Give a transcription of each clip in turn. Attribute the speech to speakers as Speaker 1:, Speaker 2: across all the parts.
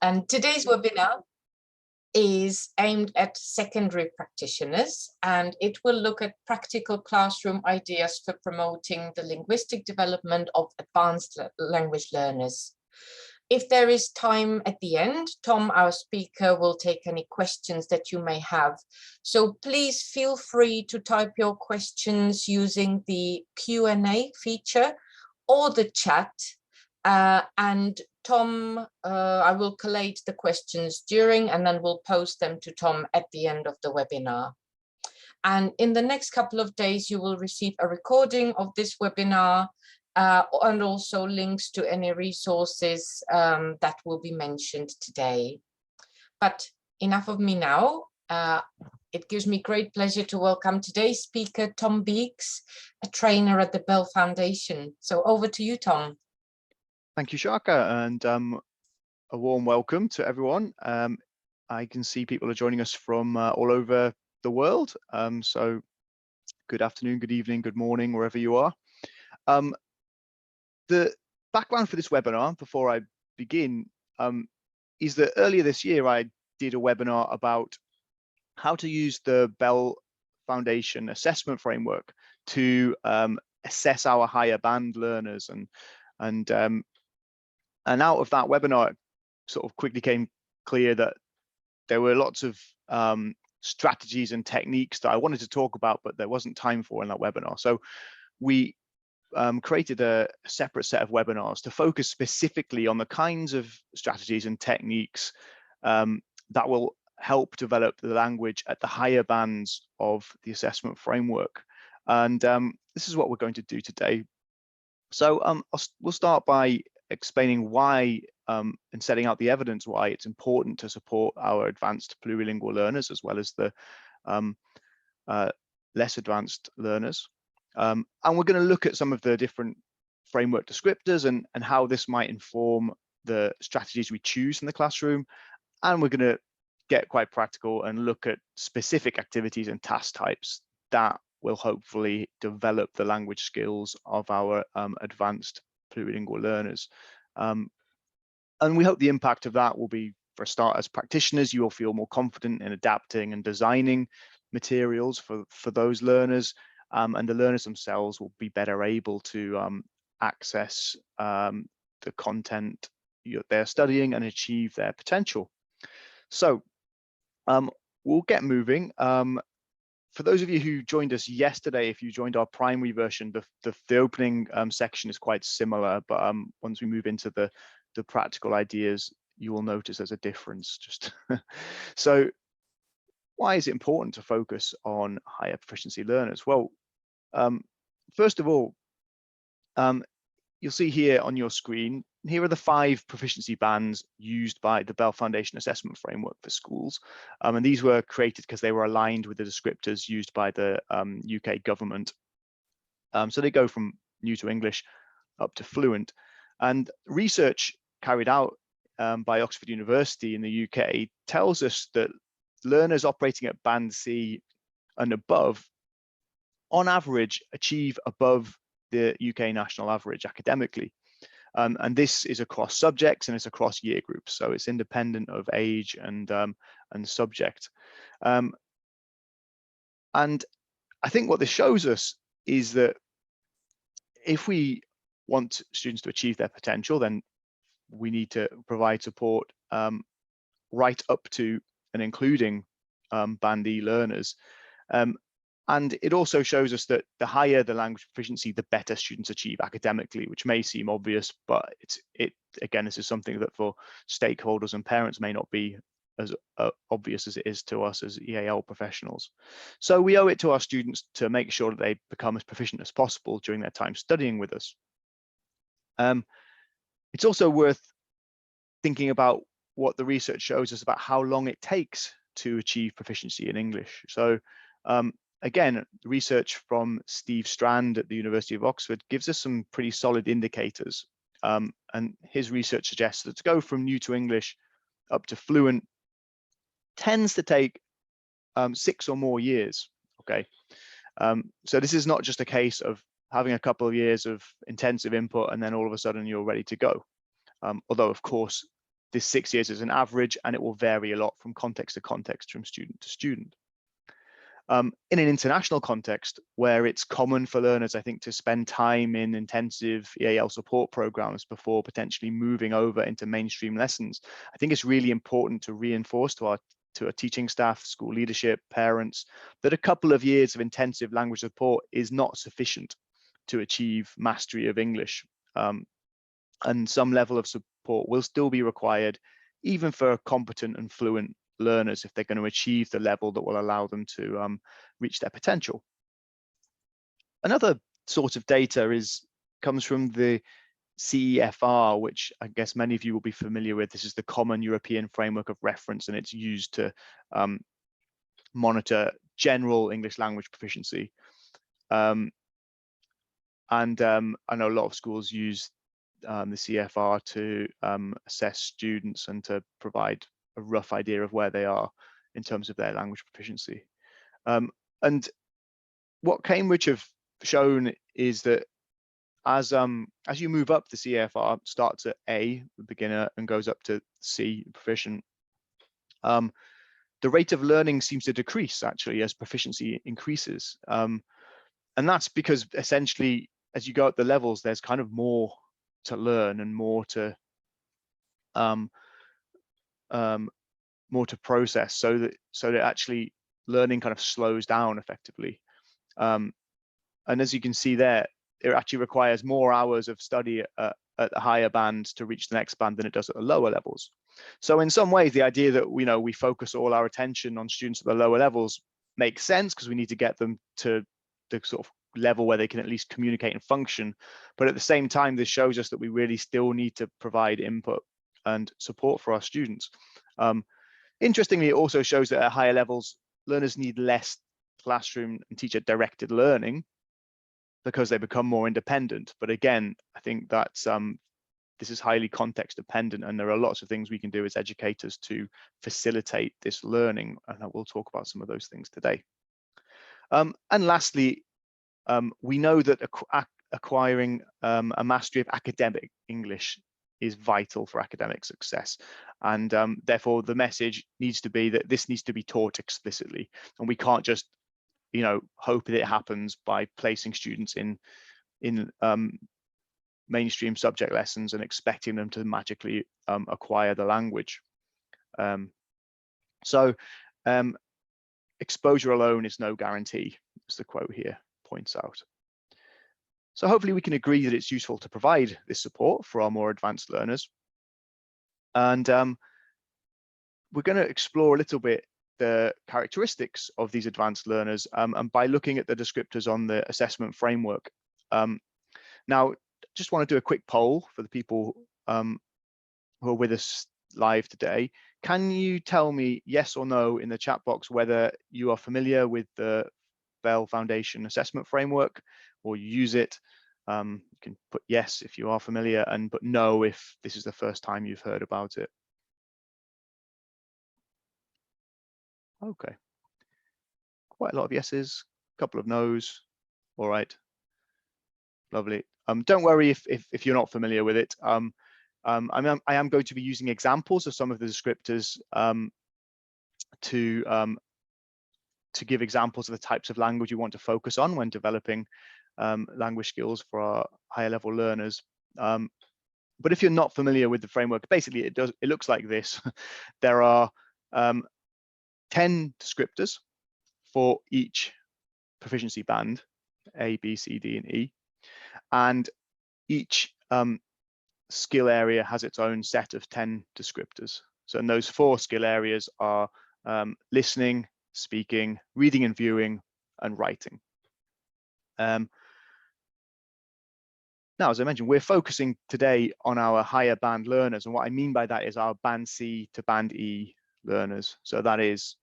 Speaker 1: And today's webinar is aimed at secondary practitioners, and it will look at practical classroom ideas for promoting the linguistic development of advanced language learners. If there is time at the end, Tom, our speaker, will take any questions that you may have. So please feel free to type your questions using the Q&A feature or the chat. And Tom, I will collate the questions during, and then we'll post them to Tom at the end of the webinar. And in the next couple of days, you will receive a recording of this webinar and also links to any resources that will be mentioned today. But enough of me now. It gives me great pleasure to welcome today's speaker, Tom Beeks, a trainer at the Bell Foundation. So over to you, Tom.
Speaker 2: Thank you, Shaka, and a warm welcome to everyone. I can see people are joining us from all over the world. So good afternoon, good evening, good morning, wherever you are. The background for this webinar, before I begin, is that earlier this year I did a webinar about how to use the Bell Foundation assessment framework to assess our higher band learners, and out of that webinar, it sort of quickly became clear that there were lots of strategies and techniques that I wanted to talk about, but there wasn't time for in that webinar. So we created a separate set of webinars to focus specifically on the kinds of strategies and techniques that will help develop the language at the higher bands of the assessment framework. And this is what we're going to do today. So we'll start by explaining why and setting out the evidence why it's important to support our advanced plurilingual learners as well as the less advanced learners. And we're going to look at some of the different framework descriptors and how this might inform the strategies we choose in the classroom. And we're going to get quite practical and look at specific activities and task types that will hopefully develop the language skills of our advanced plurilingual learners. And we hope the impact of that will be, for a start, as practitioners, you will feel more confident in adapting and designing materials for those learners, and the learners themselves will be better able to access the content they're studying and achieve their potential. So we'll get moving. For those of you who joined us yesterday, if you joined our primary version, the opening section is quite similar, but once we move into the practical ideas, you will notice there's a difference. So why is it important to focus on higher proficiency learners? Well, first of all, you'll see here on your screen, here are the 5 proficiency bands used by the Bell Foundation assessment framework for schools. And these were created because they were aligned with the descriptors used by the UK government. So they go from new to English up to fluent. And research carried out by Oxford University in the UK tells us that learners operating at band C and above, on average, achieve above the UK national average academically. And this is across subjects and it's across year groups, so it's independent of age and subject. And I think what this shows us is that if we want students to achieve their potential, then we need to provide support right up to and including Band E learners. And it also shows us that the higher the language proficiency, the better students achieve academically, which may seem obvious, but again, this is something that for stakeholders and parents may not be as obvious as it is to us as EAL professionals. So we owe it to our students to make sure that they become as proficient as possible during their time studying with us. It's also worth thinking about what the research shows us about how long it takes to achieve proficiency in English. So again, research from Steve Strand at the University of Oxford gives us some pretty solid indicators. And his research suggests that to go from new to English up to fluent tends to take 6 or more years. Okay, so this is not just a case of having a couple of years of intensive input and then all of a sudden you're ready to go. Although, of course, this 6 years is an average, and it will vary a lot from context to context, from student to student. In an international context where it's common for learners, I think, to spend time in intensive EAL support programs before potentially moving over into mainstream lessons, I think it's really important to reinforce to our teaching staff, school leadership, parents, that a couple of years of intensive language support is not sufficient to achieve mastery of English. And some level of support will still be required, even for competent and fluent learners, if they're going to achieve the level that will allow them to reach their potential. Another sort of data comes from the CEFR, which I guess many of you will be familiar with. This is the Common European Framework of Reference, and it's used to monitor general English language proficiency. I know a lot of schools use the CFR to assess students and to provide a rough idea of where they are in terms of their language proficiency. And what Cambridge have shown is that as you move up, the CFR starts at A, beginner, and goes up to C, proficient. The rate of learning seems to decrease actually as proficiency increases. And that's because essentially, as you go up the levels, there's kind of more to learn and more to process, so that actually learning kind of slows down effectively. And as you can see there, it actually requires more hours of study at the higher bands to reach the next band than it does at the lower levels. So in some ways, the idea that we focus all our attention on students at the lower levels makes sense, because we need to get them to the sort of level where they can at least communicate and function. But at the same time, this shows us that we really still need to provide input and support for our students. Interestingly, it also shows that at higher levels, learners need less classroom and teacher directed learning because they become more independent. But again, I think that's this is highly context dependent, and there are lots of things we can do as educators to facilitate this learning, and I will talk about some of those things today. And lastly, we know that acquiring a mastery of academic English is vital for academic success, and therefore the message needs to be that this needs to be taught explicitly, and we can't just hope that it happens by placing students in mainstream subject lessons and expecting them to magically acquire the language. Exposure alone is no guarantee, as the quote here points out. So hopefully we can agree that it's useful to provide this support for our more advanced learners. And we're going to explore a little bit the characteristics of these advanced learners, and by looking at the descriptors on the assessment framework. Now, just want to do a quick poll for the people who are with us live today. Can you tell me yes or no in the chat box whether you are familiar with the Bell Foundation assessment framework, or you use it? You can put yes if you are familiar, and put no if this is the first time you've heard about it. Okay, quite a lot of yeses, a couple of no's. All right, lovely. Don't worry if you're not familiar with it. I am going to be using examples of some of the descriptors to give examples of the types of language you want to focus on when developing language skills for our higher level learners. But if you're not familiar with the framework, basically it looks like this. There are 10 descriptors for each proficiency band, A, B, C, D, and E. And each skill area has its own set of 10 descriptors. So in those 4 skill areas are listening, speaking, reading and viewing, and writing. Now, as I mentioned, we're focusing today on our higher band learners. And what I mean by that is our band C to band E learners. So that is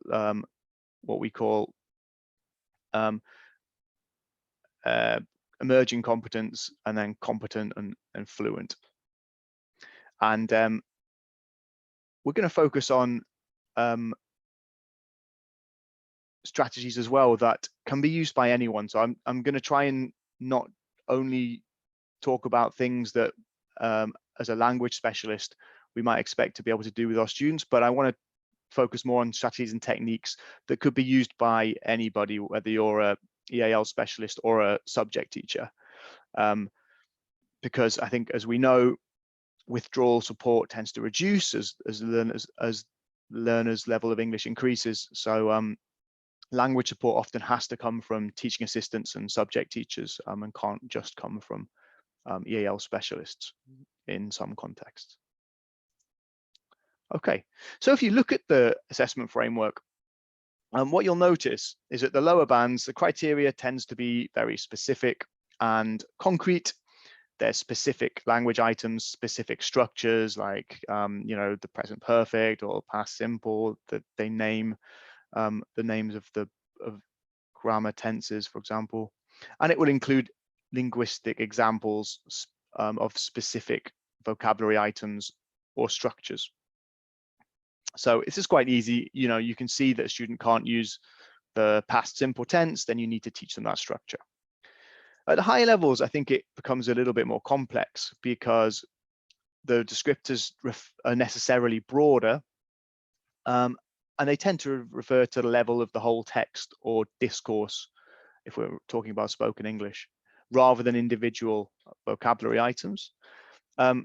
Speaker 2: what we call emerging competence, and then competent and fluent. And we're going to focus on strategies as well that can be used by anyone. So I'm going to try and not only talk about things that as a language specialist we might expect to be able to do with our students, but I want to focus more on strategies and techniques that could be used by anybody, whether you're a EAL specialist or a subject teacher. Because I think, as we know, withdrawal support tends to reduce as learners' level of English increases. So language support often has to come from teaching assistants and subject teachers, and can't just come from EAL specialists in some contexts. Okay, so if you look at the assessment framework, what you'll notice is that the lower bands, the criteria tends to be very specific and concrete. There's specific language items, specific structures like you know, the present perfect or past simple, that they name the names of grammar tenses, for example, and it will include linguistic examples of specific vocabulary items or structures. So this is quite easy. You know, you can see that a student can't use the past simple tense, then you need to teach them that structure. At the higher levels, I think it becomes a little bit more complex because the descriptors are necessarily broader, and they tend to refer to the level of the whole text or discourse, if we're talking about spoken English, rather than individual vocabulary items. And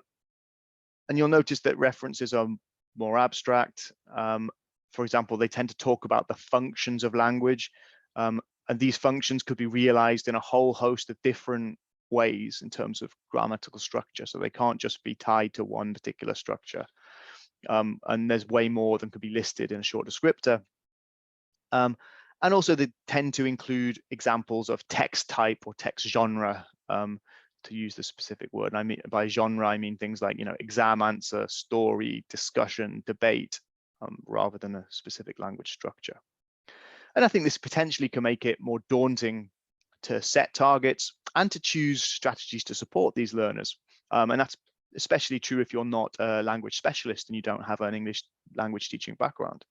Speaker 2: you'll notice that references are more abstract. For example, they tend to talk about the functions of language, and these functions could be realized in a whole host of different ways in terms of grammatical structure. So they can't just be tied to one particular structure. And there's way more than could be listed in a short descriptor. And also they tend to include examples of text type or text genre, to use the specific word. And I mean, by genre, I mean things like, you know, exam answer, story, discussion, debate, rather than a specific language structure. And I think this potentially can make it more daunting to set targets and to choose strategies to support these learners. And that's especially true if you're not a language specialist and you don't have an English language teaching background.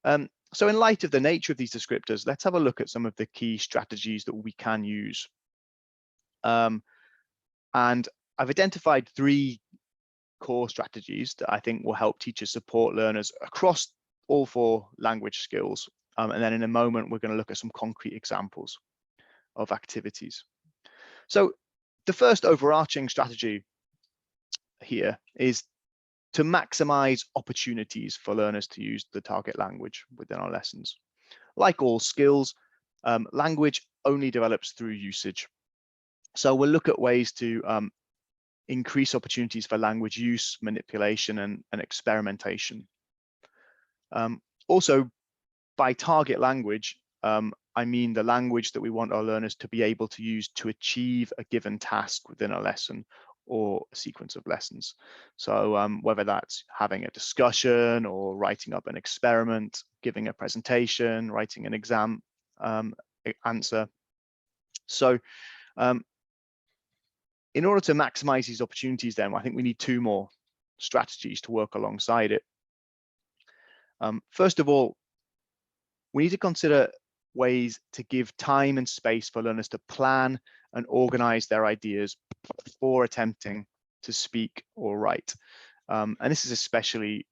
Speaker 2: So in light of the nature of these descriptors, let's have a look at some of the key strategies that we can use. And I've identified 3 core strategies that I think will help teachers support learners across all 4 language skills. And then in a moment, we're going to look at some concrete examples of activities. So the first overarching strategy here is to maximize opportunities for learners to use the target language within our lessons. Like all skills, language only develops through usage. So we'll look at ways to increase opportunities for language use, manipulation, and experimentation. Also, by target language, I mean the language that we want our learners to be able to use to achieve a given task within a lesson or a sequence of lessons. So whether that's having a discussion or writing up an experiment, giving a presentation, writing an exam answer. So in order to maximize these opportunities, then I think we need 2 more strategies to work alongside it. First of all, we need to consider ways to give time and space for learners to plan and organize their ideas before attempting to speak or write. And this is especially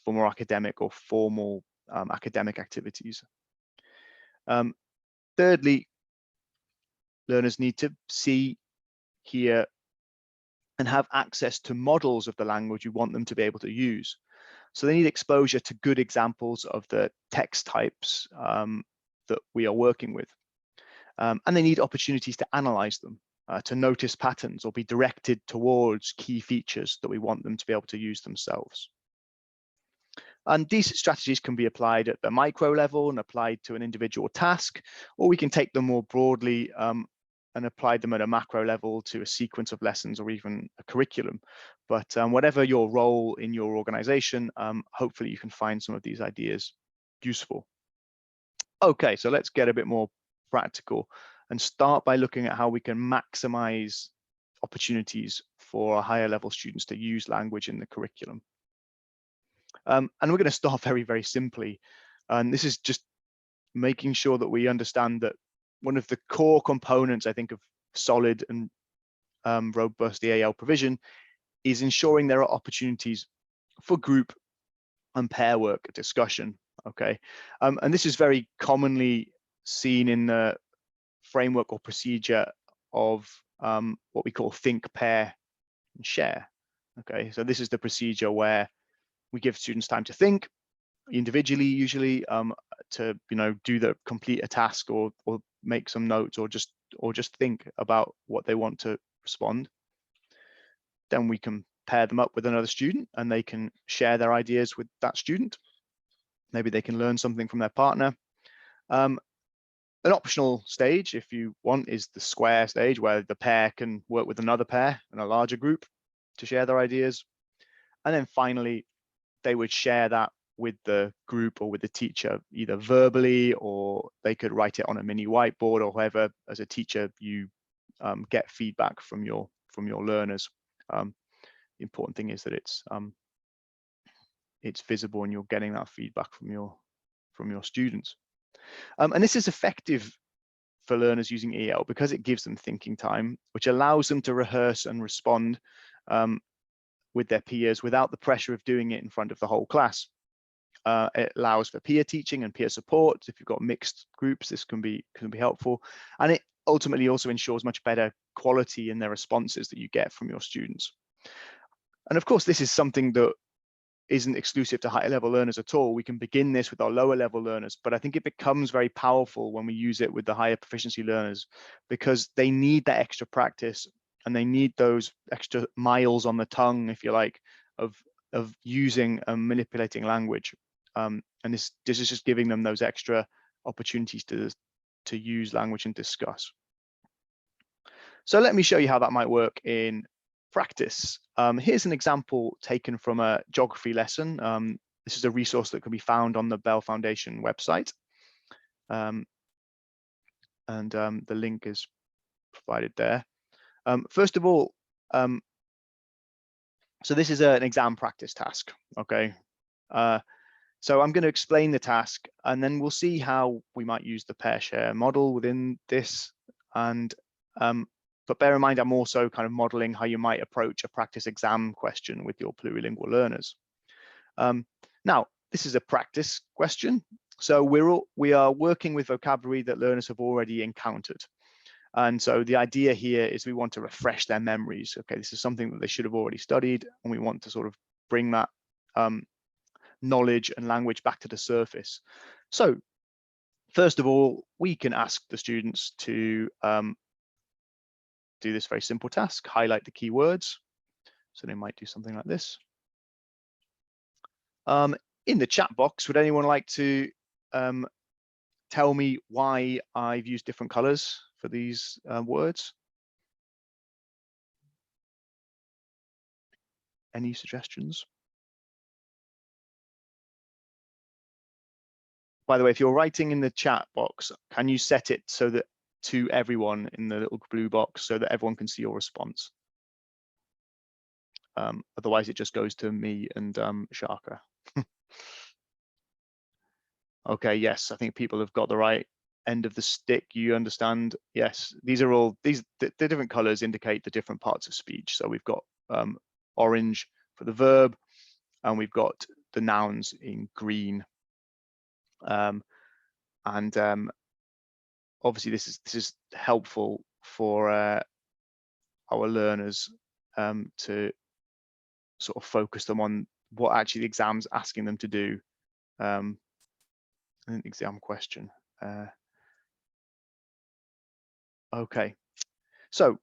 Speaker 2: for more academic or formal academic activities. Thirdly, learners need to see, hear, and have access to models of the language you want them to be able to use. So they need exposure to good examples of the text types that we are working with. And they need opportunities to analyze them, to notice patterns or be directed towards key features that we want them to be able to use themselves. And these strategies can be applied at the micro level and applied to an individual task, or we can take them more broadly and apply them at a macro level to a sequence of lessons or even a curriculum. But whatever your role in your organization, hopefully you can find some of these ideas useful. Okay, so let's get a bit more practical and start by looking at how we can maximize opportunities for our higher level students to use language in the curriculum. And we're going to start very, very simply. And this is just making sure that we understand that one of the core components, I think, of solid and robust EAL provision is ensuring there are opportunities for group and pair work discussion. Okay, and this is very commonly seen in the framework or procedure of what we call think, pair, and share. Okay, so this is the procedure where we give students time to think individually, usually to complete a task or make some notes or just think about what they want to respond. Then we can pair them up with another student and they can share their ideas with that student. Maybe they can learn something from their partner. An optional stage, if you want, is the square stage, where the pair can work with another pair in a larger group to share their ideas. And then finally, they would share that with the group or with the teacher, either verbally, or they could write it on a mini whiteboard, or however, as a teacher, you get feedback from your learners. The important thing is that it's visible and you're getting that feedback from your students. And this is effective for learners using EL because it gives them thinking time, which allows them to rehearse and respond with their peers without the pressure of doing it in front of the whole class. It allows for peer teaching and peer support. If you've got mixed groups, this can be helpful, and it ultimately also ensures much better quality in their responses that you get from your students. And of course, this is something that isn't exclusive to higher level learners at all. We can begin this with our lower level learners, but I think it becomes very powerful when we use it with the higher proficiency learners, because they need that extra practice and they need those extra miles on the tongue, if you like, of using and manipulating language. And this is just giving them those extra opportunities to use language and discuss. So let me show you how that might work in practice. Here's an example taken from a geography lesson. This is a resource that can be found on the Bell Foundation website. And the link is provided there. First of all, so this is an exam practice task, okay? So I'm going to explain the task and then we'll see how we might use the pair share model within this. And but bear in mind, I'm also kind of modeling how you might approach a practice exam question with your plurilingual learners. Now, this is a practice question. So we are working with vocabulary that learners have already encountered. And so the idea here is we want to refresh their memories. Okay, this is something that they should have already studied, and we want to sort of bring that knowledge and language back to the surface. So first of all, we can ask the students to do this very simple task, highlight the key words. So they might do something like this. In the chat box, would anyone like to tell me why I've used different colors for these words? Any suggestions? By the way, if you're writing in the chat box, can you set it so that to everyone in the little blue box so that everyone can see your response? Otherwise, it just goes to me and Shaka. Okay, yes, I think people have got the right end of the stick. You understand? Yes, these are all the different colors indicate the different parts of speech. So we've got orange for the verb, and we've got the nouns in green. Obviously, this is helpful for our learners to sort of focus them on what actually the exam's asking them to do. An exam question. Okay, so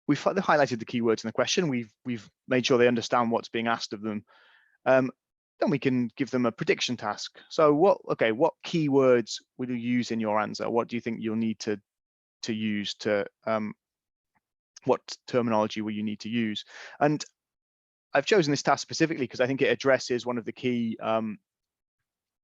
Speaker 2: we've highlighted the keywords in the question. We've made sure they understand what's being asked of them. Then we can give them a prediction task. So what keywords will you use in your answer? What do you think you'll need to use to what terminology will you need to use? And I've chosen this task specifically because I think it addresses one of the key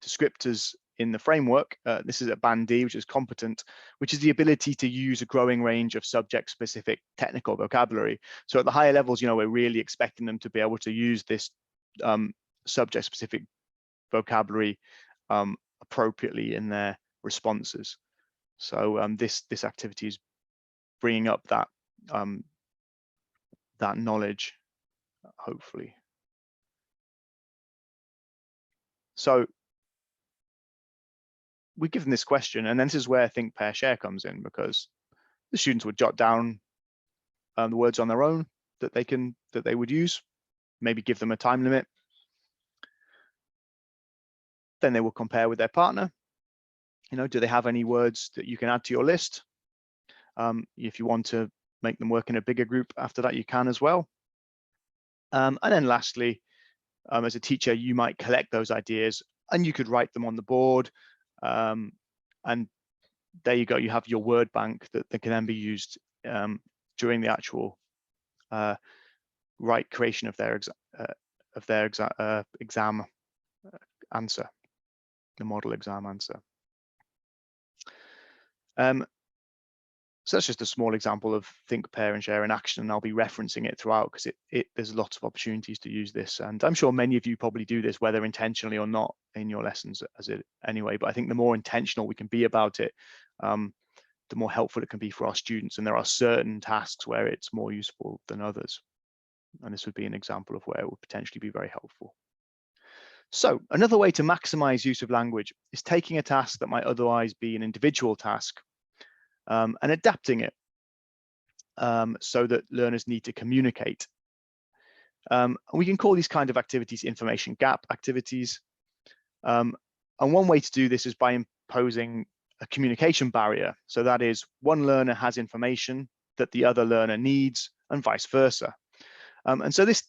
Speaker 2: descriptors in the framework. This is at band D, which is competent, which is the ability to use a growing range of subject-specific technical vocabulary. So at the higher levels, we're really expecting them to be able to use this subject-specific vocabulary appropriately in their responses. So this activity is bringing up that that knowledge, hopefully. So we give them this question, and then this is where think, pair, share comes in, because the students would jot down the words on their own that they would use, maybe give them a time limit. Then they will compare with their partner. Do they have any words that you can add to your list? If you want to make them work in a bigger group after that, you can as well. And then lastly, as a teacher, you might collect those ideas and you could write them on the board. And there you go, you have your word bank that can then be used during the actual creation of their exam answer, the model exam answer. So that's just a small example of think, pair, and share in action, and I'll be referencing it throughout because there's lots of opportunities to use this, and I'm sure many of you probably do this, whether intentionally or not, in your lessons anyway. But I think the more intentional we can be about it, the more helpful it can be for our students. And there are certain tasks where it's more useful than others, and this would be an example of where it would potentially be very helpful. So another way to maximize use of language is taking a task that might otherwise be an individual task and adapting it so that learners need to communicate. And we can call these kind of activities information gap activities. And one way to do this is by imposing a communication barrier. So that is, one learner has information that the other learner needs, and vice versa. And so this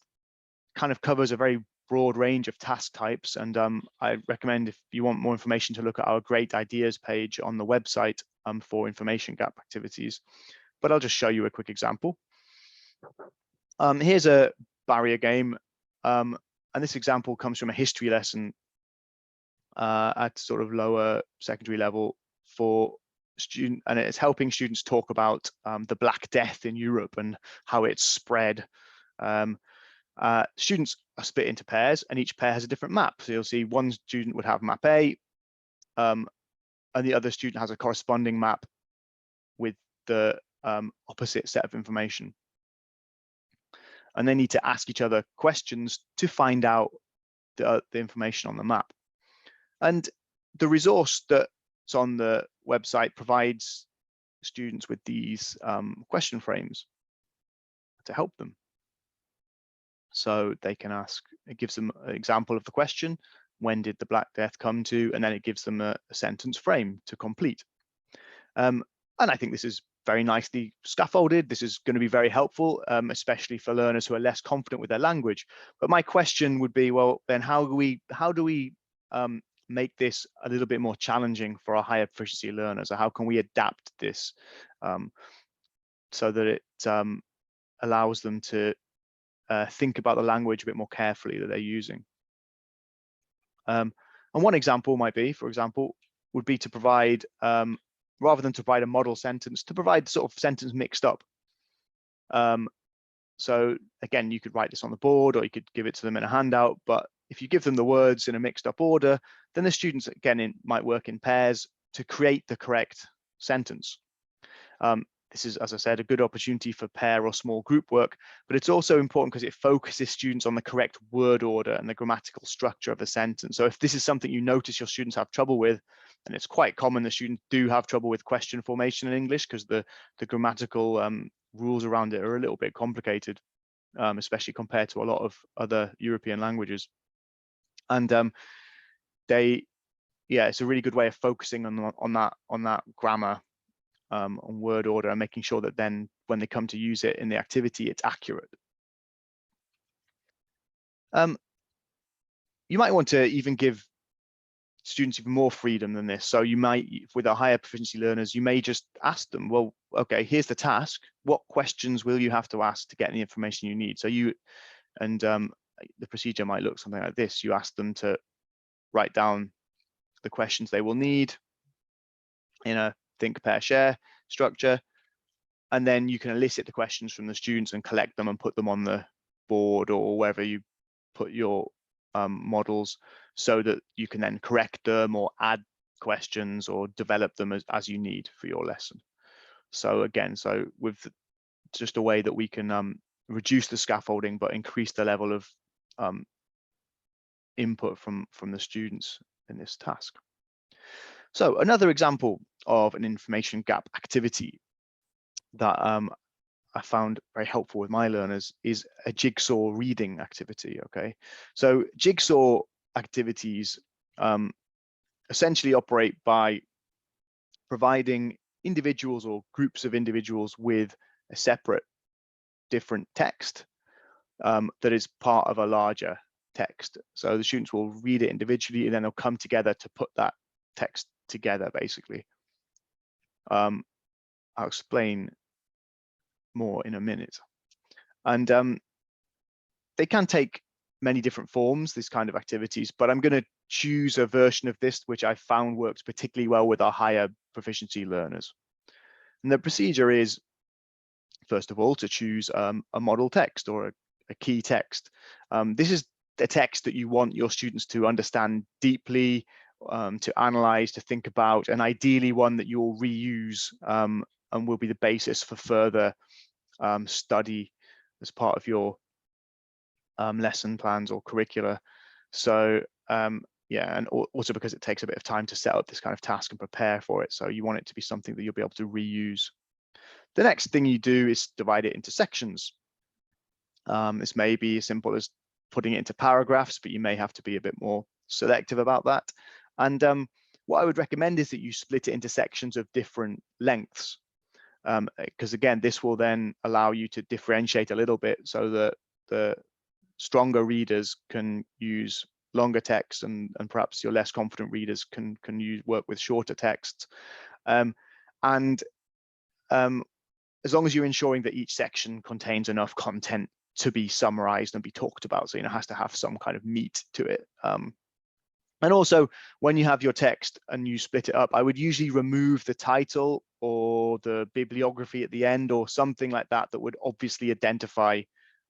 Speaker 2: kind of covers a very broad range of task types. And I recommend, if you want more information, to look at our great ideas page on the website for information gap activities. But I'll just show you a quick example. Here's a barrier game. And this example comes from a history lesson at sort of lower secondary level for student, and it's helping students talk about the Black Death in Europe and how it's spread. Students are split into pairs, and each pair has a different map. So you'll see one student would have map A, and the other student has a corresponding map with the opposite set of information. And they need to ask each other questions to find out the information on the map. And the resource that's on the website provides students with these question frames to help them. So they can ask, it gives them an example of the question, when did the Black Death come to? And then it gives them a sentence frame to complete. And I think this is very nicely scaffolded. This is going to be very helpful, especially for learners who are less confident with their language. But my question would be, well, then how do we make this a little bit more challenging for our higher proficiency learners? Or how can we adapt this so that it allows them to think about the language a bit more carefully that they're using? And one example might be, for example, would be to provide, rather than to provide a model sentence, to provide sort of sentence mixed up. So again, you could write this on the board, or you could give it to them in a handout. But if you give them the words in a mixed up order, then the students, again, might work in pairs to create the correct sentence. This is, as I said, a good opportunity for pair or small group work, but it's also important because it focuses students on the correct word order and the grammatical structure of the sentence. So if this is something you notice your students have trouble with, and it's quite common that students do have trouble with question formation in English because the grammatical rules around it are a little bit complicated, especially compared to a lot of other European languages. And it's a really good way of focusing on that grammar, on word order, and making sure that then when they come to use it in the activity, it's accurate. You might want to even give students even more freedom than this. So you might, with our higher proficiency learners, you may just ask them, well, okay, here's the task. What questions will you have to ask to get the information you need? So the procedure might look something like this. You ask them to write down the questions they will need in a think, pair, share structure, and then you can elicit the questions from the students and collect them and put them on the board or wherever you put your models, so that you can then correct them or add questions or develop them as you need for your lesson. So again, with just a way that we can reduce the scaffolding but increase the level of input from the students in this task. So another example of an information gap activity that I found very helpful with my learners is a jigsaw reading activity. Okay, so jigsaw activities essentially operate by providing individuals or groups of individuals with a separate different text that is part of a larger text. So the students will read it individually and then they'll come together to put that text together, basically. I'll explain more in a minute. And they can take many different forms, these kind of activities, but I'm going to choose a version of this which I found works particularly well with our higher proficiency learners. And the procedure is, first of all, to choose a model text or a key text. This is the text that you want your students to understand deeply, to analyze, to think about, and ideally one that you'll reuse and will be the basis for further study as part of your lesson plans or curricula. So yeah, and also because it takes a bit of time to set up this kind of task and prepare for it. So you want it to be something that you'll be able to reuse. The next thing you do is divide it into sections. This may be as simple as putting it into paragraphs, but you may have to be a bit more selective about that. And what I would recommend is that you split it into sections of different lengths, because again, this will then allow you to differentiate a little bit so that the stronger readers can use longer text and perhaps your less confident readers can work with shorter texts. As long as you're ensuring that each section contains enough content to be summarized and be talked about, so it has to have some kind of meat to it. And also, when you have your text and you split it up, I would usually remove the title or the bibliography at the end or something like that that would obviously identify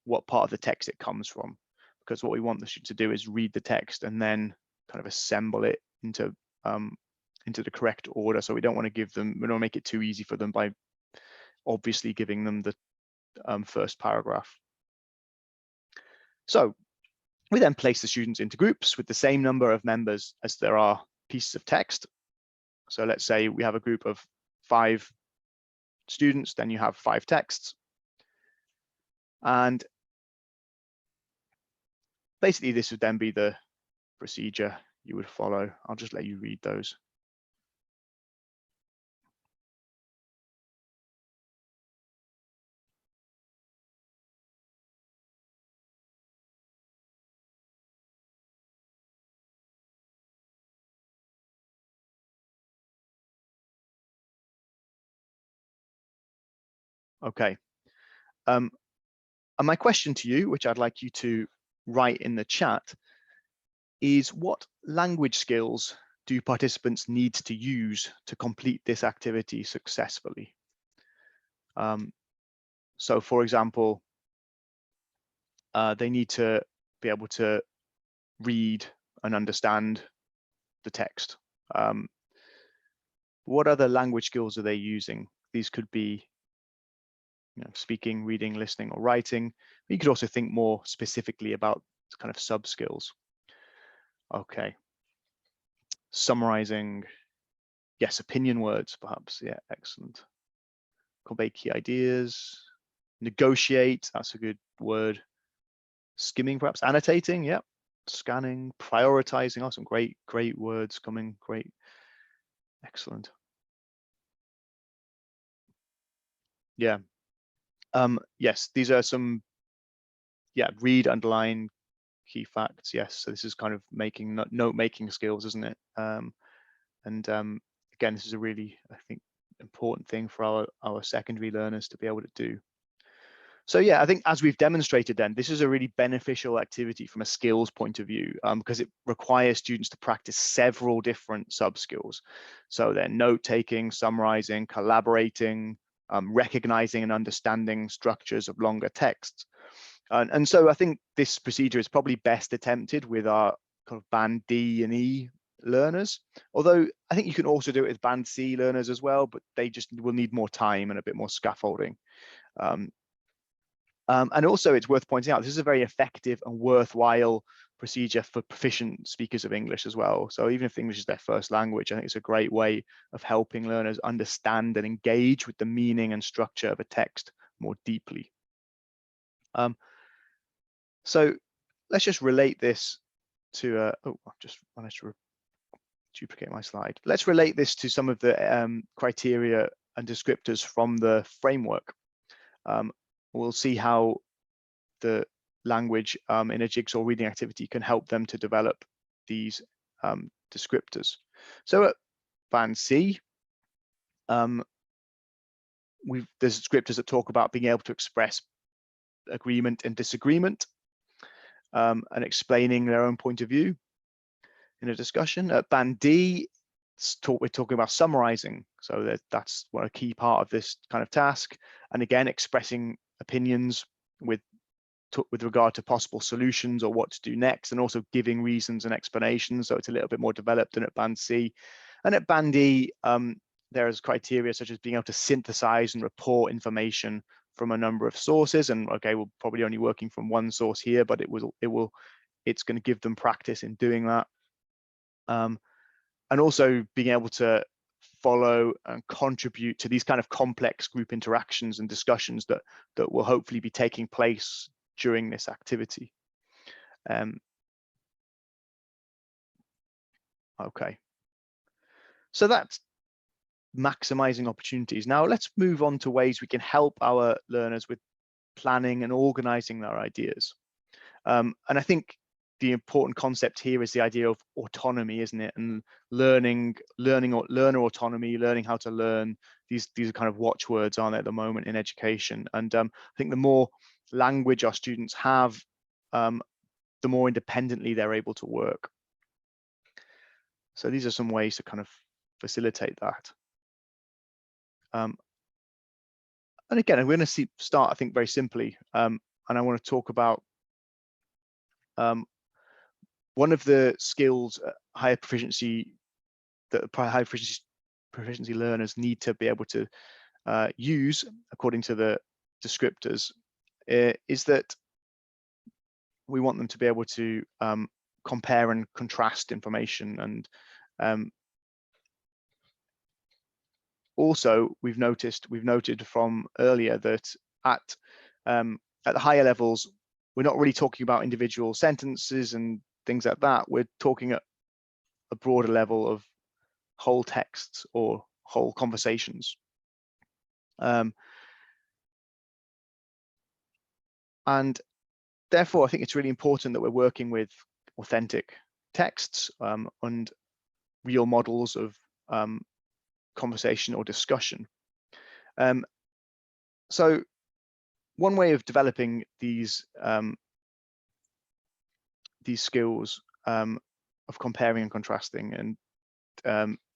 Speaker 2: what part of the text it comes from, because what we want the student to do is read the text and then kind of assemble it into the correct order. So we don't want to make it too easy for them by obviously giving them the first paragraph. So we then place the students into groups with the same number of members as there are pieces of text. So let's say we have a group of 5 students, then you have 5 texts. And basically this would then be the procedure you would follow. I'll just let you read those. Okay. And my question to you, which I'd like you to write in the chat, is what language skills do participants need to use to complete this activity successfully? So for example, they need to be able to read and understand the text. What other language skills are they using? These could be speaking, reading, listening, or writing. But you could also think more specifically about kind of sub skills. Okay. Summarizing, yes, opinion words, perhaps. Yeah, excellent. Convey key ideas. Negotiate, that's a good word. Skimming, perhaps. Annotating, yeah. Scanning, prioritizing, oh, some great words coming, great. Excellent. Yeah. Yes, these are some, yeah, read, underline, key facts. Yes, so this is kind of making note-making skills, isn't it? Again, this is a really, I think, important thing for our secondary learners to be able to do. So yeah, I think as we've demonstrated then, this is a really beneficial activity from a skills point of view, because it requires students to practice several different sub-skills. So they're note-taking, summarizing, collaborating, recognizing and understanding structures of longer texts. And so I think this procedure is probably best attempted with our kind of band D and E learners, although I think you can also do it with band C learners as well, but they just will need more time and a bit more scaffolding. And also it's worth pointing out, this is a very effective and worthwhile procedure for proficient speakers of English as well. So even if English is their first language, I think it's a great way of helping learners understand and engage with the meaning and structure of a text more deeply. So let's just relate this to, oh, I've just managed to duplicate my slide. Let's relate this to some of the criteria and descriptors from the framework. We'll see how the language in a jigsaw reading activity can help them to develop these descriptors. So at band C, there's descriptors that talk about being able to express agreement and disagreement, and explaining their own point of view in a discussion. At band D, we're talking about summarizing. So that's a key part of this kind of task. And again, expressing opinions with regard to possible solutions or what to do next, and also giving reasons and explanations. So it's a little bit more developed than at band C. And at band E, there's criteria such as being able to synthesize and report information from a number of sources. And okay, we're probably only working from one source here, but it's going to give them practice in doing that. And also being able to follow and contribute to these kind of complex group interactions and discussions that will hopefully be taking place during this activity. Okay, so that's maximizing opportunities. Now let's move on to ways we can help our learners with planning and organizing their ideas. And I think the important concept here is the idea of autonomy, isn't it? And learner autonomy, learning how to learn. These are kind of watchwords, aren't they, at the moment in education? And I think the more language our students have, the more independently they're able to work. So these are some ways to kind of facilitate that. And again, I'm going to start, I think, very simply. And I want to talk about one of the skills higher proficiency learners need to be able to use, according to the descriptors, is that we want them to be able to compare and contrast information. And also we've noted from earlier that at the higher levels, we're not really talking about individual sentences and things like that. We're talking at a broader level of whole texts or whole conversations. And therefore, I think it's really important that we're working with authentic texts and real models of conversation or discussion. So one way of developing these skills of comparing and contrasting, and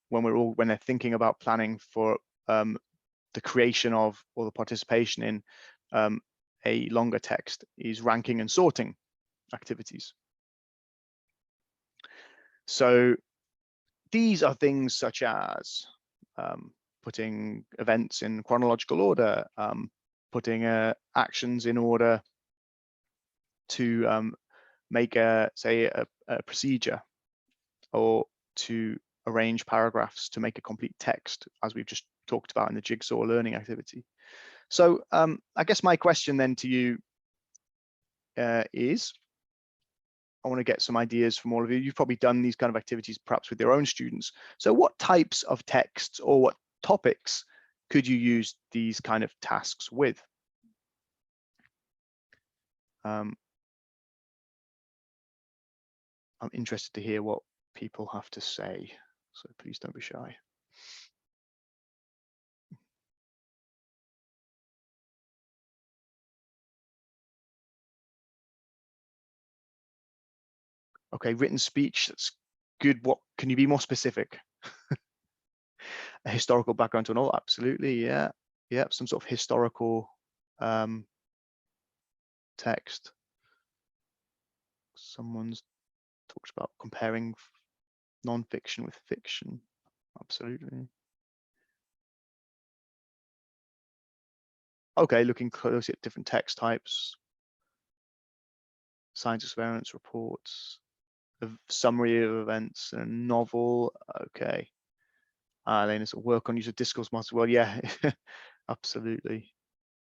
Speaker 2: when they're thinking about planning for the creation of or the participation in a longer text, is ranking and sorting activities. So these are things such as putting events in chronological order, putting actions in order to make say a procedure, or to arrange paragraphs to make a complete text, as we've just talked about in the jigsaw learning activity. So I guess my question then to you is, I want to get some ideas from all of you. You've probably done these kind of activities perhaps with your own students. So what types of texts or what topics could you use these kind of tasks with? I'm interested to hear what people have to say, so please don't be shy. Okay, written speech, that's good. What can you be more specific? A historical background to know, absolutely, yeah. Yeah, some sort of historical text. Someone's talked about comparing non-fiction with fiction, absolutely. Okay, looking closely at different text types. science experiments, reports, a summary of events, and a novel. Okay. Lena's at work on use of discourse models. Well, yeah, absolutely.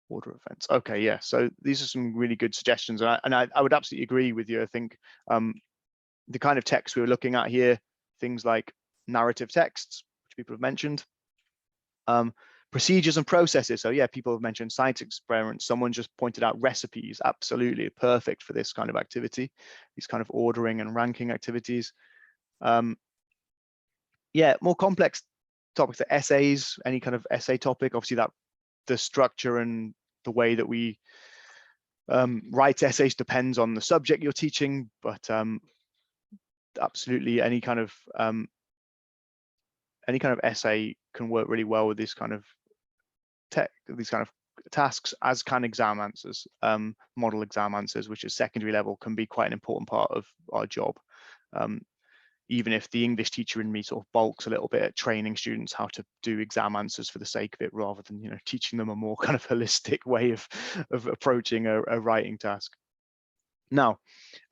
Speaker 2: Order events. Okay, yeah. So these are some really good suggestions, and I would absolutely agree with you. I think the kind of text we were looking at here, things like narrative texts, which people have mentioned, procedures and processes. So yeah, people have mentioned science experiments. Someone just pointed out recipes. Absolutely perfect for this kind of activity, these kind of ordering and ranking activities. Yeah, more complex topics, the essays, any kind of essay topic. Obviously, that the structure and the way that we write essays depends on the subject you're teaching, but absolutely any kind of essay can work really well with this kind of these kind of tasks as kind of exam answers, model exam answers, which is secondary level, can be quite an important part of our job. Even if the English teacher in me sort of bulks a little bit at training students how to do exam answers for the sake of it, rather than, you know, teaching them a more kind of holistic way of approaching a writing task. Now,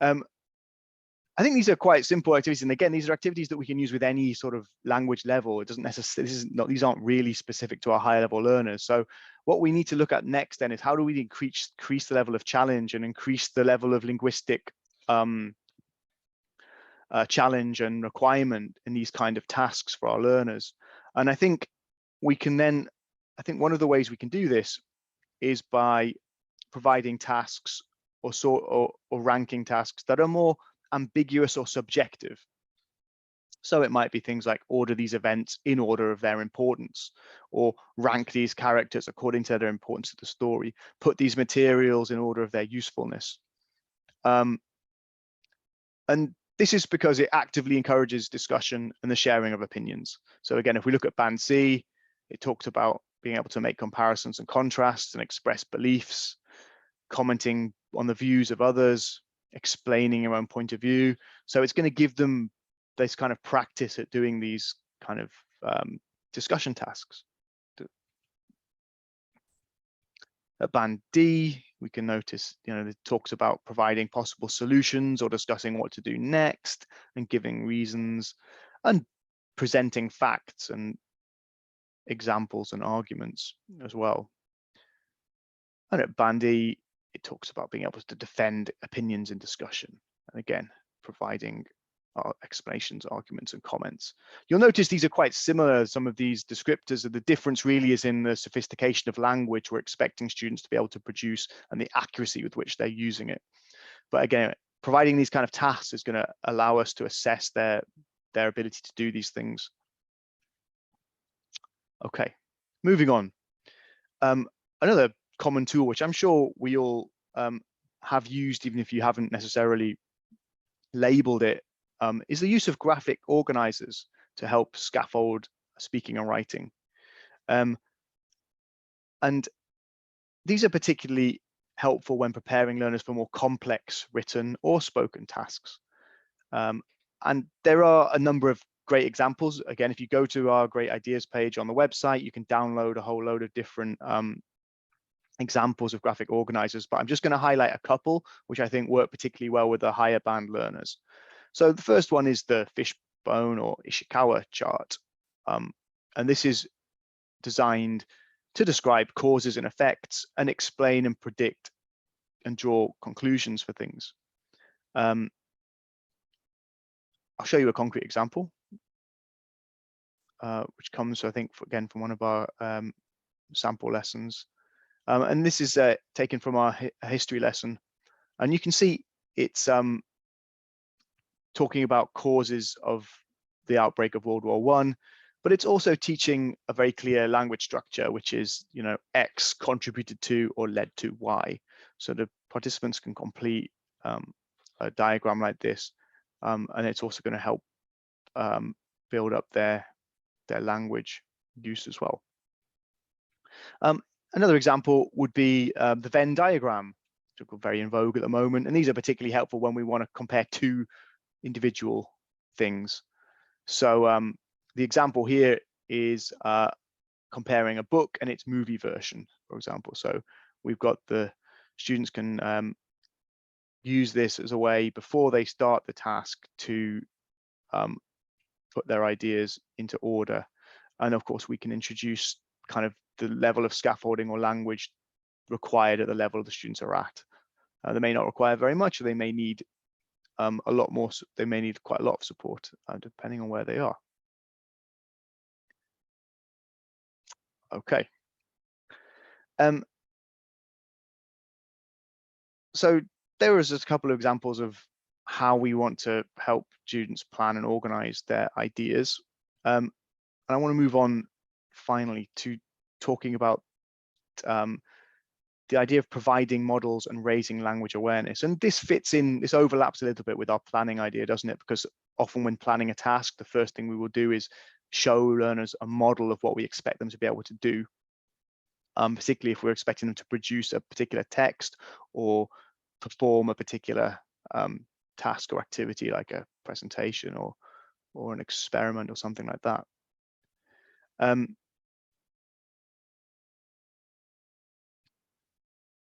Speaker 2: I think these are quite simple activities, and again, these are activities that we can use with any sort of language level. It doesn't necessarily, these aren't really specific to our higher level learners. So what we need to look at next then is how do we increase the level of challenge and increase the level of linguistic challenge and requirement in these kind of tasks for our learners. And I think we can then, I think one of the ways we can do this is by providing tasks or ranking tasks that are more ambiguous or subjective. So it might be things like order these events in order of their importance, or rank these characters according to their importance to the story, put these materials in order of their usefulness. And this is because it actively encourages discussion and the sharing of opinions. So again, if we look at Band C, it talks about being able to make comparisons and contrasts and express beliefs, commenting on the views of others, explaining your own point of view. So it's going to give them this kind of practice at doing these kind of discussion tasks. At Band D, we can notice, you know, it talks about providing possible solutions or discussing what to do next and giving reasons and presenting facts and examples and arguments as well. And at Band E, it talks about being able to defend opinions in discussion. And again, providing explanations, arguments, and comments. You'll notice these are quite similar, some of these descriptors, and the difference really is in the sophistication of language we're expecting students to be able to produce and the accuracy with which they're using it. But again, providing these kind of tasks is going to allow us to assess their ability to do these things. Okay, moving on. Another common tool, which I'm sure we all have used, even if you haven't necessarily labeled it, is the use of graphic organizers to help scaffold speaking and writing. And these are particularly helpful when preparing learners for more complex written or spoken tasks. And there are a number of great examples. Again, if you go to our Great Ideas page on the website, you can download a whole load of different examples of graphic organizers, but I'm just going to highlight a couple which I think work particularly well with the higher band learners. So the first one is the fishbone or Ishikawa chart. And this is designed to describe causes and effects and explain and predict and draw conclusions for things. I'll show you a concrete example, which comes, I think, again, from one of our sample lessons. And this is taken from our history lesson. And you can see it's talking about causes of the outbreak of World War I, but it's also teaching a very clear language structure, which is, you know, X contributed to or led to Y. So the participants can complete a diagram like this, and it's also going to help build up their language use as well. Another example would be the Venn diagram, which are very in vogue at the moment, and these are particularly helpful when we want to compare two individual things. So the example here is comparing a book and its movie version, for example. So we've got the students can use this as a way before they start the task to put their ideas into order. And of course, we can introduce kind of the level of scaffolding or language required at the level the students are at. They may not require very much, or they may need a lot more. They may need quite a lot of support, depending on where they are. Okay. So there is just a couple of examples of how we want to help students plan and organize their ideas. And I want to move on finally to talking about the idea of providing models and raising language awareness. And this fits in, this overlaps a little bit with our planning idea, doesn't it? Because often when planning a task, the first thing we will do is show learners a model of what we expect them to be able to do. Particularly if we're expecting them to produce a particular text or perform a particular task or activity, like a presentation or an experiment or something like that.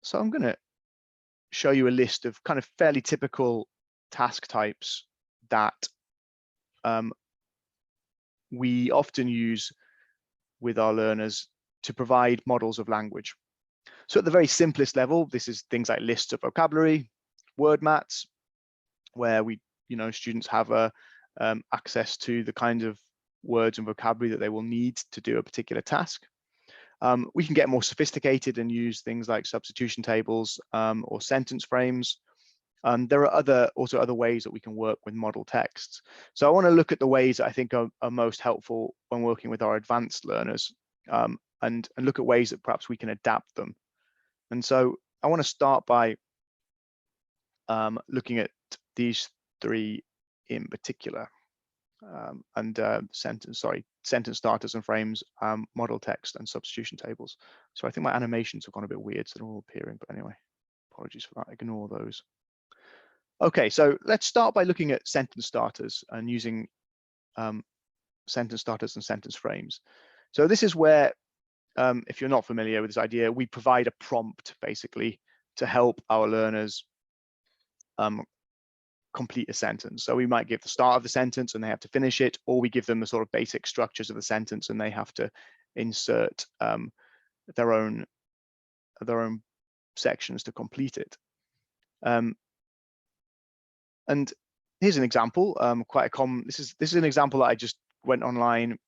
Speaker 2: So I'm going to show you a list of kind of fairly typical task types that we often use with our learners to provide models of language. So at the very simplest level, this is things like lists of vocabulary, word mats, where students have access to the kinds of words and vocabulary that they will need to do a particular task. We can get more sophisticated and use things like substitution tables or sentence frames. There are also other ways that we can work with model texts. So I want to look at the ways that I think are most helpful when working with our advanced learners, and look at ways that perhaps we can adapt them. And so I want to start by looking at these three in particular, sentence starters and frames, model text, and substitution tables. So I think my animations have gone a bit weird, so they're all appearing, but anyway, apologies for that, ignore those. Okay, so let's start by looking at sentence starters and using sentence starters and sentence frames. So this is where, if you're not familiar with this idea, we provide a prompt basically to help our learners complete a sentence. So we might give the start of the sentence and they have to finish it, or we give them the sort of basic structures of the sentence and they have to insert their own sections to complete it. And here's an example, quite a common. This is an example that I just went online,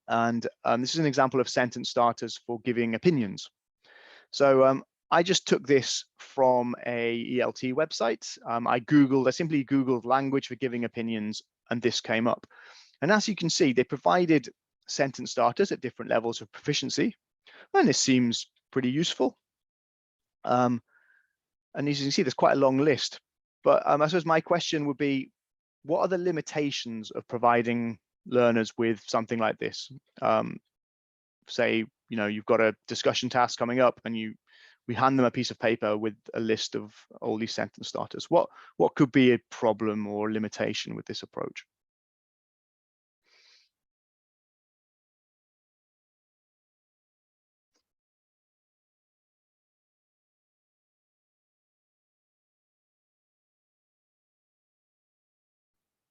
Speaker 2: and this is an example of sentence starters for giving opinions. So I just took this from a ELT website. I simply Googled language for giving opinions, and this came up. And as you can see, they provided sentence starters at different levels of proficiency, and this seems pretty useful. And as you can see, there's quite a long list. But I suppose my question would be, what are the limitations of providing learners with something like this? Say, you've got a discussion task coming up, and we hand them a piece of paper with a list of all these sentence starters. What could be a problem or limitation with this approach?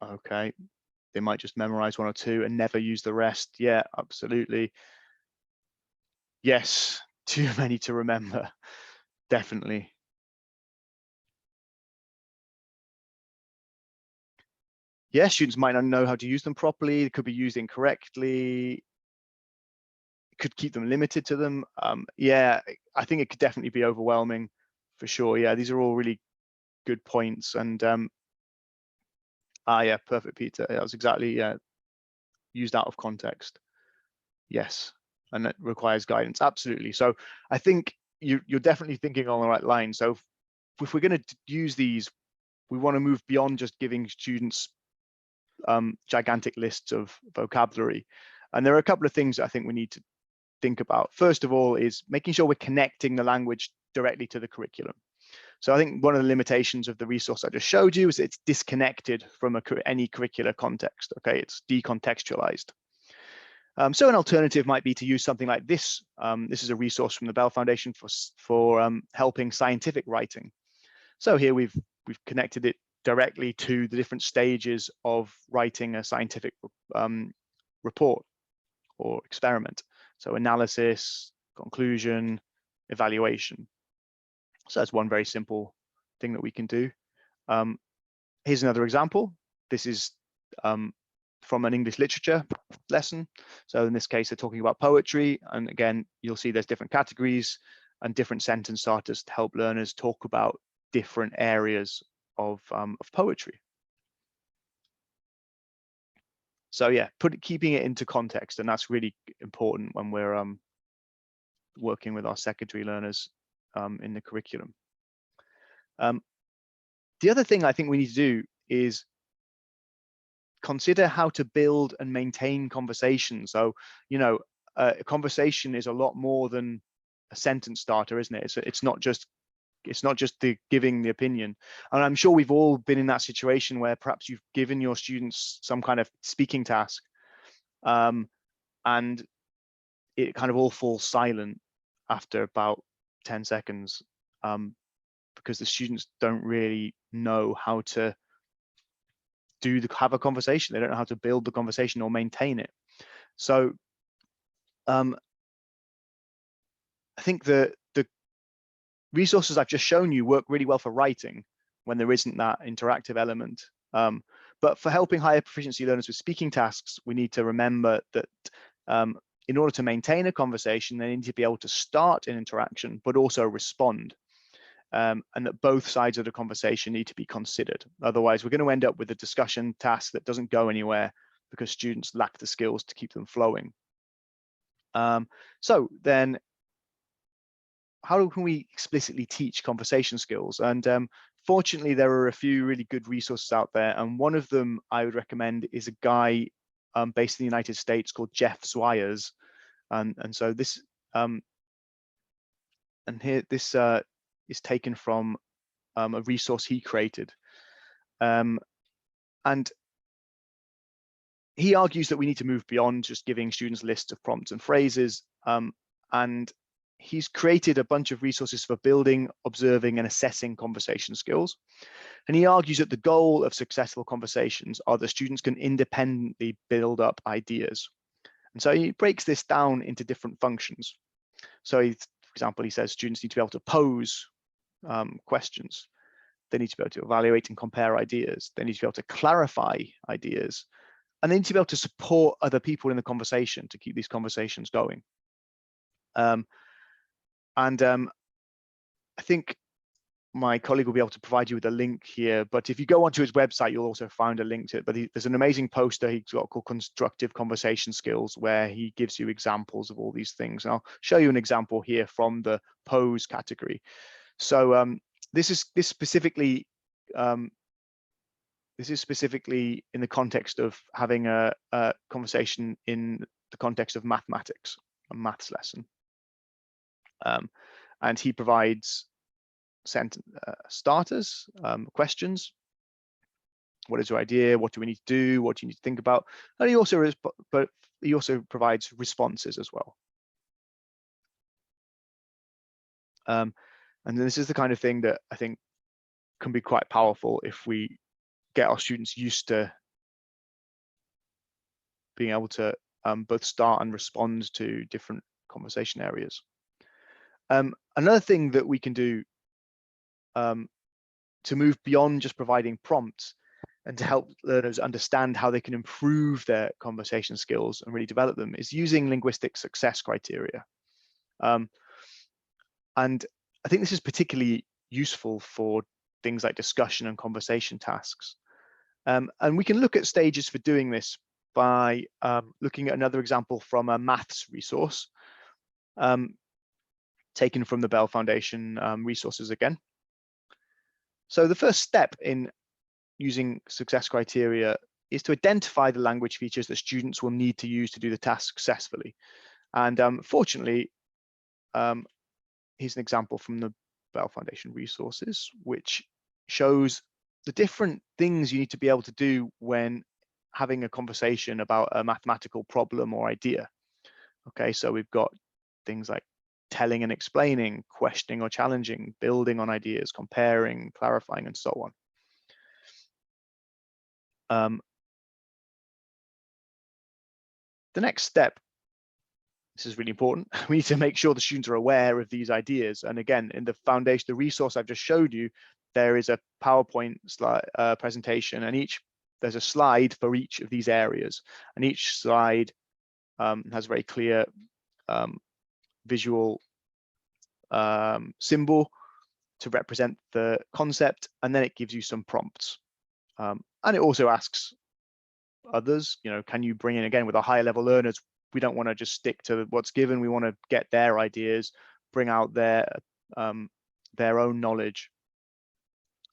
Speaker 2: Okay, they might just memorize one or two and never use the rest. Yeah, absolutely. Yes, too many to remember, definitely. Yeah, students might not know how to use them properly. They could be used incorrectly. It could keep them limited to them. Yeah, I think it could definitely be overwhelming for sure. Yeah, these are all really good points. And yeah, perfect, Peter. That was exactly used out of context. Yes, and that requires guidance. Absolutely. So I think you're definitely thinking on the right line. So if we're going to use these, we want to move beyond just giving students gigantic lists of vocabulary. And there are a couple of things I think we need to think about. First of all is making sure we're connecting the language directly to the curriculum. So I think one of the limitations of the resource I just showed you is it's disconnected from any curricular context. Okay, it's decontextualized. So an alternative might be to use something like this. This is a resource from the Bell Foundation for helping scientific writing. So here we've connected it directly to the different stages of writing a scientific report or experiment. So analysis, conclusion, evaluation. So that's one very simple thing that we can do. Here's another example. This is from an English literature lesson. So in this case, they're talking about poetry. And again, you'll see there's different categories and different sentence starters to help learners talk about different areas of poetry. So yeah, keeping it into context, and that's really important when we're working with our secondary learners in the curriculum. The other thing I think we need to do is consider how to build and maintain conversation. So, you know, a conversation is a lot more than a sentence starter, isn't it? It's not just the giving the opinion. And I'm sure we've all been in that situation where perhaps you've given your students some kind of speaking task, and it kind of all falls silent after about 10 seconds, because the students don't really know how to have a conversation. They don't know how to build the conversation or maintain it. So I think the resources I've just shown you work really well for writing when there isn't that interactive element. But for helping higher proficiency learners with speaking tasks, we need to remember that in order to maintain a conversation, they need to be able to start an interaction, but also respond. And that both sides of the conversation need to be considered. Otherwise, we're going to end up with a discussion task that doesn't go anywhere because students lack the skills to keep them flowing. So then, how can we explicitly teach conversation skills? And fortunately, there are a few really good resources out there. And one of them I would recommend is a guy based in the United States called Jeff Zwires. And so this, is taken from a resource he created. And he argues that we need to move beyond just giving students lists of prompts and phrases. And he's created a bunch of resources for building, observing, and assessing conversation skills. And he argues that the goal of successful conversations are that students can independently build up ideas. And so he breaks this down into different functions. So for example, he says students need to be able to pose questions. They need to be able to evaluate and compare ideas. They need to be able to clarify ideas. And they need to be able to support other people in the conversation to keep these conversations going. I think my colleague will be able to provide you with a link here, but if you go onto his website, you'll also find a link to it. But there's an amazing poster he's got called Constructive Conversation Skills, where he gives you examples of all these things. And I'll show you an example here from the pose category. So this is specifically in the context of having a conversation in the context of mathematics, a maths lesson. And he provides starters, questions. What is your idea? What do we need to do? What do you need to think about? And he also provides responses as well. And this is the kind of thing that I think can be quite powerful if we get our students used to being able to both start and respond to different conversation areas. Another thing that we can do to move beyond just providing prompts and to help learners understand how they can improve their conversation skills and really develop them is using linguistic success criteria. And I think this is particularly useful for things like discussion and conversation tasks. And we can look at stages for doing this by looking at another example from a maths resource taken from the Bell Foundation resources again. So the first step in using success criteria is to identify the language features that students will need to use to do the task successfully. And fortunately, here's an example from the Bell Foundation resources, which shows the different things you need to be able to do when having a conversation about a mathematical problem or idea. Okay, so we've got things like telling and explaining, questioning or challenging, building on ideas, comparing, clarifying, and so on. The next step, this is really important, we need to make sure the students are aware of these ideas. And again, in the foundation, the resource I've just showed you, there is a PowerPoint slide presentation, and there's a slide for each of these areas, and each slide has a very clear visual symbol to represent the concept, and then it gives you some prompts. And it also asks others, can you bring in, again, with our higher level learners, we don't want to just stick to what's given, we want to get their ideas, bring out their own knowledge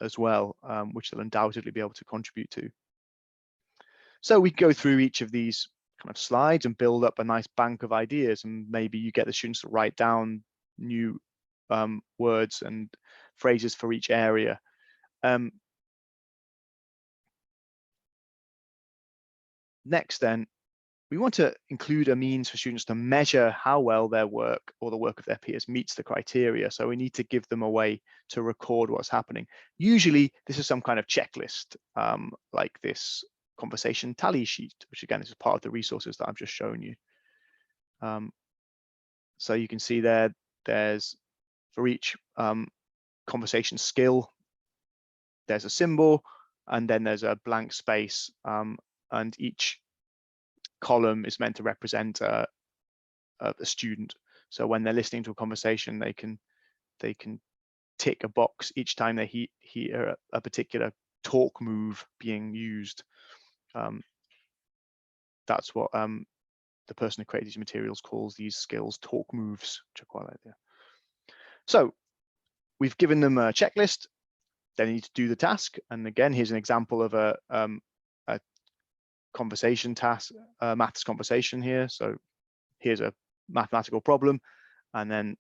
Speaker 2: as well, which they'll undoubtedly be able to contribute to. So we go through each of these kind of slides and build up a nice bank of ideas, and maybe you get the students to write down new words and phrases for each area. Next, then, we want to include a means for students to measure how well their work or the work of their peers meets the criteria. So we need to give them a way to record what's happening. Usually, this is some kind of checklist, like this conversation tally sheet, which again is part of the resources that I've just shown you. So you can see there's for each conversation skill, there's a symbol, and then there's a blank space, and each column is meant to represent a student. So when they're listening to a conversation, they can tick a box each time they hear a particular talk move being used. That's what the person who created these materials calls these skills talk moves, which I quite like there. So we've given them a checklist. They need to do the task. And again, here's an example of a conversation task, maths conversation here. So here's a mathematical problem, and then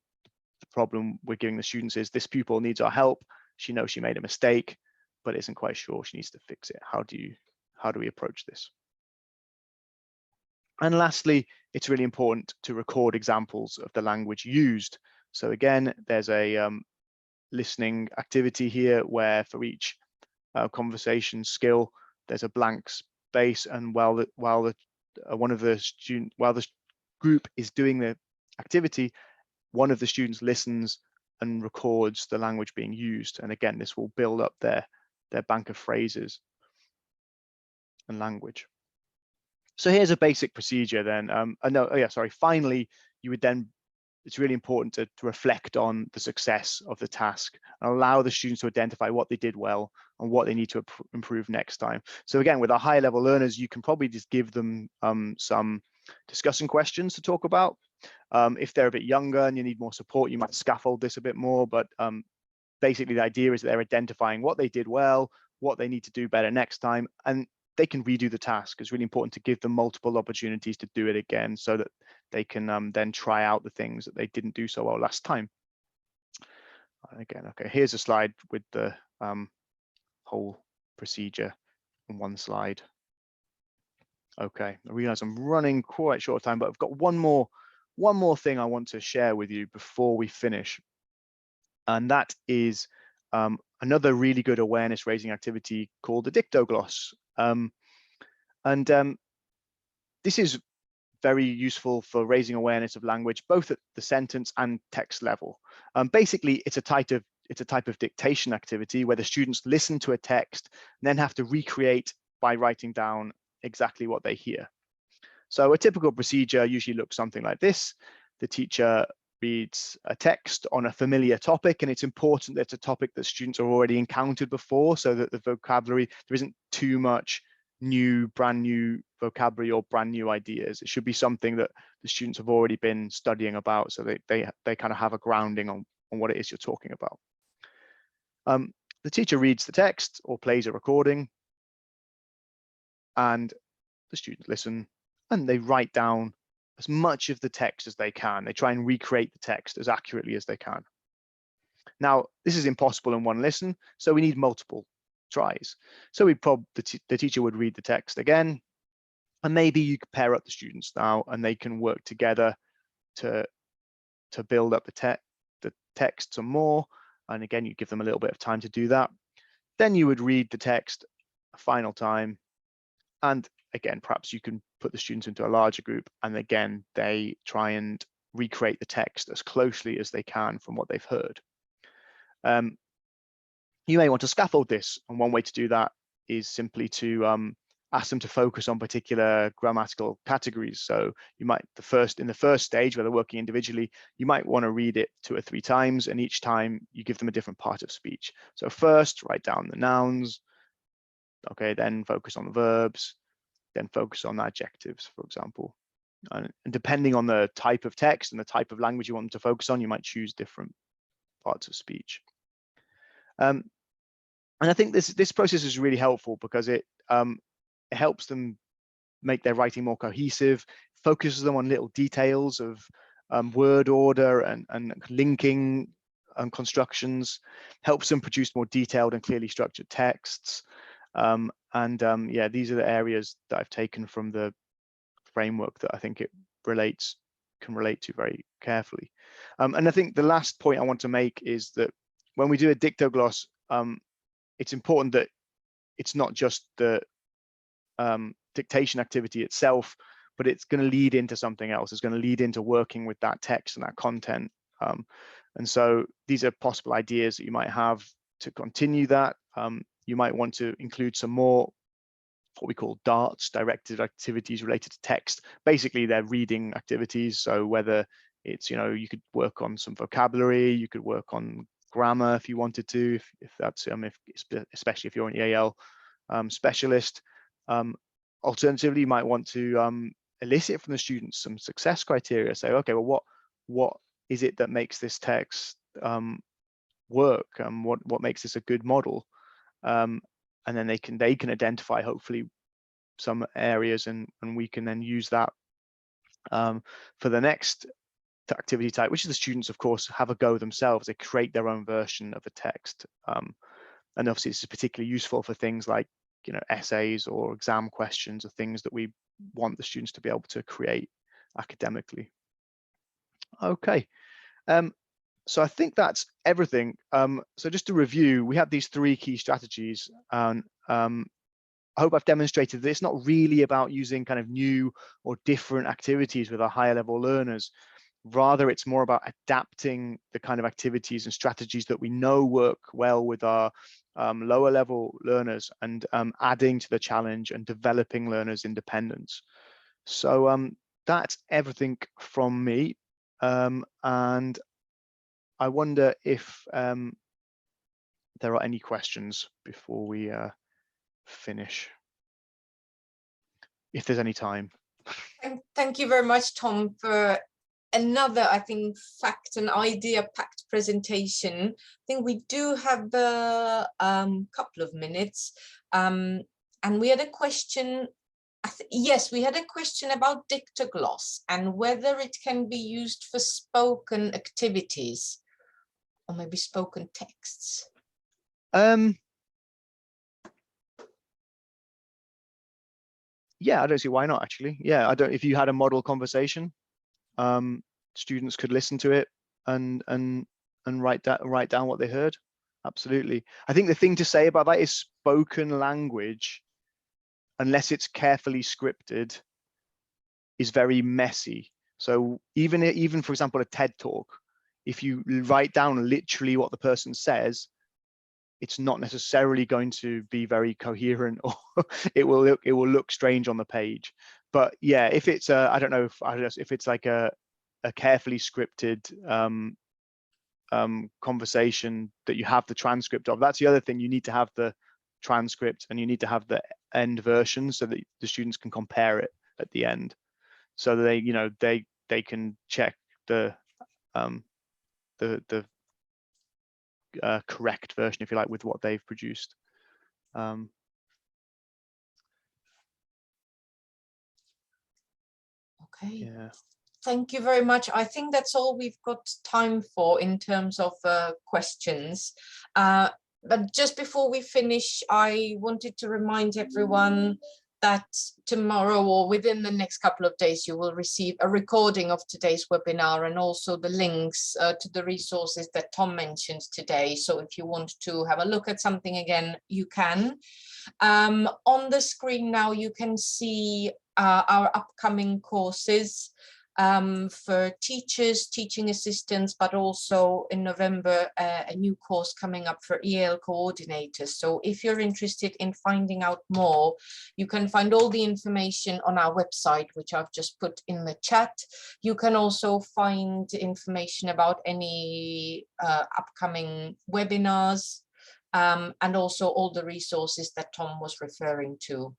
Speaker 2: the problem we're giving the students is this pupil needs our help. She knows she made a mistake, but isn't quite sure she needs to fix it. How do we approach this? And lastly, it's really important to record examples of the language used. So again, there's a listening activity here where for each conversation skill, there's a blank space, and while the group is doing the activity, one of the students listens and records the language being used. And again, this will build up their bank of phrases and language. So here's a basic procedure then. Finally, it's really important to reflect on the success of the task and allow the students to identify what they did well and what they need to improve next time. So again, with our higher level learners, you can probably just give them some discussion questions to talk about. If they're a bit younger and you need more support, you might scaffold this a bit more, but basically the idea is that they're identifying what they did well, what they need to do better next time, and they can redo the task. It's really important to give them multiple opportunities to do it again so that they can then try out the things that they didn't do so well last time. Again, okay, here's a slide with the whole procedure on one slide. Okay, I realize I'm running quite short of time, but I've got one more thing I want to share with you before we finish. And that is another really good awareness raising activity called the dictogloss. This is very useful for raising awareness of language, both at the sentence and text level. Basically, it's a type of dictation activity where the students listen to a text and then have to recreate by writing down exactly what they hear. So a typical procedure usually looks something like this. The teacher reads a text on a familiar topic, and it's important that it's a topic that students have already encountered before, so that the vocabulary, there isn't too much brand new vocabulary or brand new ideas. It should be something that the students have already been studying about, so they kind of have a grounding on what it is you're talking about. The teacher reads the text or plays a recording, and the students listen and they write down as much of the text as they can. They try and recreate the text as accurately as they can. Now, this is impossible in one listen, so we need multiple tries. So the teacher would read the text again, and maybe you could pair up the students now and they can work together to to build up the text some more. And again, you give them a little bit of time to do that. Then you would read the text a final time. And again, perhaps you can put the students into a larger group. And again, they try and recreate the text as closely as they can from what they've heard. You may want to scaffold this. And one way to do that is simply to ask them to focus on particular grammatical categories. So you might, in the first stage where they're working individually, you might want to read it 2 or 3 times, and each time you give them a different part of speech. So first, write down the nouns. Okay, then focus on the verbs, then focus on the adjectives, for example. And depending on the type of text and the type of language you want them to focus on, you might choose different parts of speech. And I think this process is really helpful because it helps them make their writing more cohesive, focuses them on little details of word order and linking constructions, helps them produce more detailed and clearly structured texts. Yeah, these are the areas that I've taken from the framework that I think it can relate to very carefully. And I think the last point I want to make is that when we do a dictogloss, it's important that it's not just the dictation activity itself, but it's going to lead into something else. It's going to lead into working with that text and that content. And so these are possible ideas that you might have to continue that. You might want to include some more what we call DARTs, directed activities related to text. Basically, they're reading activities. So whether it's, you could work on some vocabulary, you could work on grammar if you wanted to, if that's, especially if you're an EAL specialist. Alternatively, you might want to elicit from the students some success criteria. Say, okay, well, what is it that makes this text work? What makes this a good model? And then they can identify hopefully some areas, and we can then use that for the next activity type, which is the students, of course, have a go themselves. They create their own version of a text, and obviously this is particularly useful for things like essays or exam questions, or things that we want the students to be able to create academically. Okay. So I think that's everything. So just to review, we have these 3 key strategies, and I hope I've demonstrated that it's not really about using kind of new or different activities with our higher level learners. Rather, it's more about adapting the kind of activities and strategies that we know work well with our lower level learners, and adding to the challenge and developing learners' independence. So that's everything from me. And I wonder if there are any questions before we finish, if there's any time.
Speaker 1: Thank you very much, Tom, for another, I think, fact and idea packed presentation. I think we do have a couple of minutes, and we had a question. Yes, we had a question about dictogloss and whether it can be used for spoken activities or maybe spoken texts.
Speaker 2: Yeah, I don't see why not, actually. Yeah, if you had a model conversation, students could listen to it and write down what they heard. Absolutely. I think the thing to say about that is spoken language, unless it's carefully scripted, is very messy. So even for example, a TED talk, if you write down literally what the person says, it's not necessarily going to be very coherent, or it will look strange on the page. But yeah, if it's I don't know if it's like a carefully scripted conversation that you have the transcript of, that's the other thing. You need to have the transcript, and you need to have the end version so that the students can compare it at the end, so that they can check the correct version, if you like, with what they've produced.
Speaker 1: Okay.
Speaker 2: Yeah.
Speaker 1: Thank you very much. I think that's all we've got time for in terms of questions. But just before we finish, I wanted to remind everyone that tomorrow or within the next couple of days, you will receive a recording of today's webinar and also the links to the resources that Tom mentioned today. So if you want to have a look at something again, you can. On the screen now, you can see our upcoming courses for teachers, teaching assistants, but also in November, a new course coming up for EL coordinators. So if you're interested in finding out more, you can find all the information on our website, which I've just put in the chat. You can also find information about any upcoming webinars and also all the resources that Tom was referring to.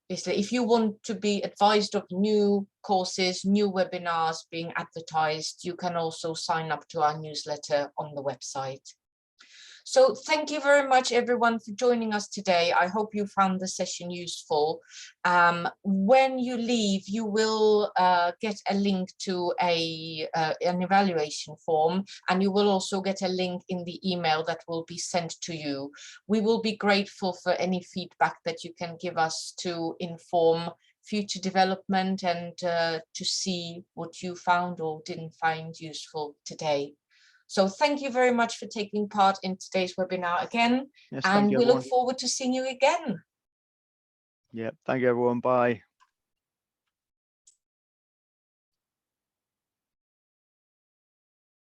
Speaker 1: Basically, if you want to be advised of new courses, new webinars being advertised, you can also sign up to our newsletter on the website. So thank you very much, everyone, for joining us today. I hope you found the session useful. When you leave, you will get a link to an evaluation form, and you will also get a link in the email that will be sent to you. We will be grateful for any feedback that you can give us to inform future development and to see what you found or didn't find useful today. So thank you very much for taking part in today's webinar again,
Speaker 2: Yes,
Speaker 1: and
Speaker 2: thank you,
Speaker 1: we
Speaker 2: everyone.
Speaker 1: look forward to seeing you again.
Speaker 2: Yeah, thank you, everyone. Bye.